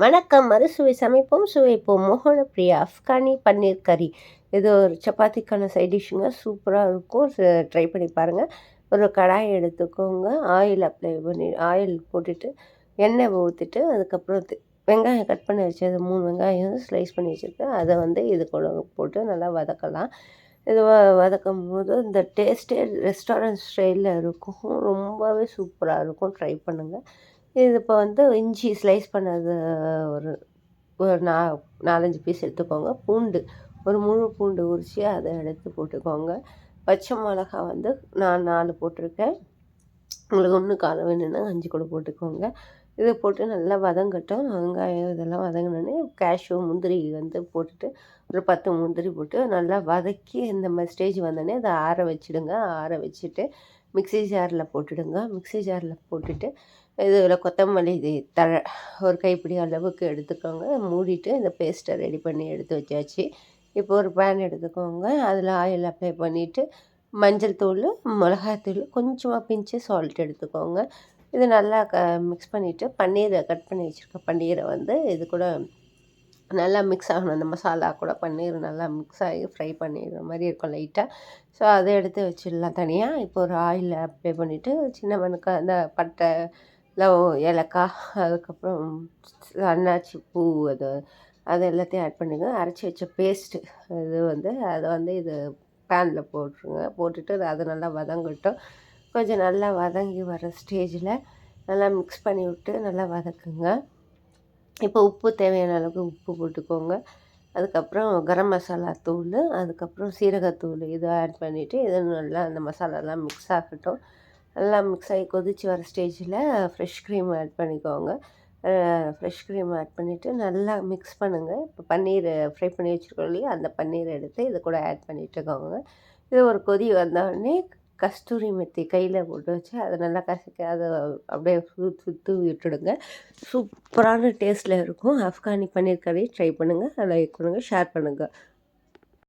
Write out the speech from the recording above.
வணக்கம். மறுசுவை சமைப்போம், சுவைப்போம். மோகனப்பிரியா அஃப்கானி பன்னீர் கறி. இது ஒரு சப்பாத்திக்கான சைட் டிஷ்ஷுங்க. சூப்பரா இருக்கும். ட்ரை பண்ணி பாருங்க. ஒரு கடாய் எடுத்துக்கோங்க. ஆயில் போட்டுட்டு, எண்ணெய் ஊத்திட்டு, அதுக்கப்புறம் வெங்காயம் கட் பண்ணி வச்சது 3 வெங்காயம் ஸ்லைஸ் பண்ணி வச்சிருக்கேன். அத இது கூட போட்டு நல்லா வதக்கலாம். இது வதக்கும்போது இந்த டேஸ்ட்டே ரெஸ்டாரண்ட் ஸ்டைல்ல இருக்கும். ரொம்பவே சூப்பரா இருக்கும். ட்ரை பண்ணுங்க. இது இப்போ இஞ்சி ஸ்லைஸ் பண்ணது ஒரு ஒரு 4, 5 பீஸ் எடுத்துக்கோங்க. பூண்டு ஒரு முழு பூண்டு உரிச்சு அத எடுத்து போட்டுக்கோங்க. பச்சை மிளகா நான் 4 போட்டிருக்கேன். உங்களுக்கு இன்னும் காரம் வேணும்னா 5 கூட போட்டுக்கோங்க. இத போட்டு நல்லா வதங்கட்டும். வெங்காயம் இதெல்லாம் வதங்குனோனே கேஷ்யூ, முந்திரி போட்டுட்டு ஒரு 10 முந்திரி போட்டு நல்லா வதக்கி இந்த மாரி ஸ்டேஜ் வந்தோனே அத ஆற வச்சுடுங்க. ஆற வச்சுட்டு மிக்ஸி ஜார்ல போட்டுடுங்க. மிக்ஸி ஜார்ல போட்டுட்டு இதில் கொத்தமல்லி தழை ஒரு கைப்பிடி அளவுக்கு எடுத்துக்கோங்க. மூடிட்டு இந்த பேஸ்ட்டை ரெடி பண்ணி எடுத்து வச்சாச்சு. இப்போ ஒரு பேன் எடுத்துக்கோங்க. அதில் ஆயில் அப்ளை பண்ணிவிட்டு மஞ்சள் தூள், மிளகாய்த்தூள், கொஞ்சமாக பிஞ்சு சால்ட் எடுத்துக்கோங்க. இது நல்லா மிக்ஸ் பண்ணிவிட்டு பன்னீரை கட் பண்ணி வச்சுருக்க பன்னீரை இது கூட நல்லா மிக்ஸ் ஆகணும். அந்த மசாலா கூட பன்னீர் நல்லா மிக்ஸ் ஆகி ஃப்ரை பண்ணிடுற மாதிரி இருக்கும் லைட்டாக. ஸோ அதை எடுத்து வச்சிடலாம் தனியாக. இப்போ ஒரு ஆயில் அப்ளை பண்ணிவிட்டு சின்ன அந்த பட்டை, ஏலக்காய், அதுக்கப்புறம் அன்னாச்சி பூ அது எல்லாத்தையும் ஆட் பண்ணிடுங்க. அரைச்சி வச்ச பேஸ்ட்டு அதை இது பேனில் போட்டுருங்க. போட்டுட்டு அது நல்லா வதங்கட்டும். கொஞ்சம் நல்லா வதங்கி வர ஸ்டேஜில் நல்லா மிக்ஸ் பண்ணி விட்டு நல்லா வதக்குங்க. இப்போ உப்பு தேவையான அளவுக்கு உப்பு போட்டுக்கோங்க. அதுக்கப்புறம் கரம் மசாலா தூள், அதுக்கப்புறம் சீரகத்தூள் இதை ஆட் பண்ணிவிட்டு இது நல்லா அந்த மசாலாலாம் மிக்ஸ் ஆகட்டும். நல்லா மிக்ஸ் ஆகி கொதித்து வர ஸ்டேஜில் ஃப்ரெஷ் க்ரீம் ஆட் பண்ணிக்கோங்க. ஃப்ரெஷ் க்ரீம் ஆட் பண்ணிவிட்டு நல்லா மிக்ஸ் பண்ணுங்கள். இப்போ பன்னீர் ஃப்ரை பண்ணி வச்சுருக்கோம் இல்லையா, அந்த பன்னீரை எடுத்து இது கூட ஆட் பண்ணிட்டுக்கோங்க. இது ஒரு கொதி வந்தோடனே கஸ்தூரி மெத்தி கையில் போட்டு வச்சு அதை நல்லா கசக்கி அதை அப்படியே சுற்றி விட்டுடுங்க. சூப்பரான டேஸ்ட்டில் இருக்கும். அஃப்கானி பன்னீர் கறி ட்ரை பண்ணுங்கள். லைக் பண்ணுங்கள், ஷேர் பண்ணுங்கள்.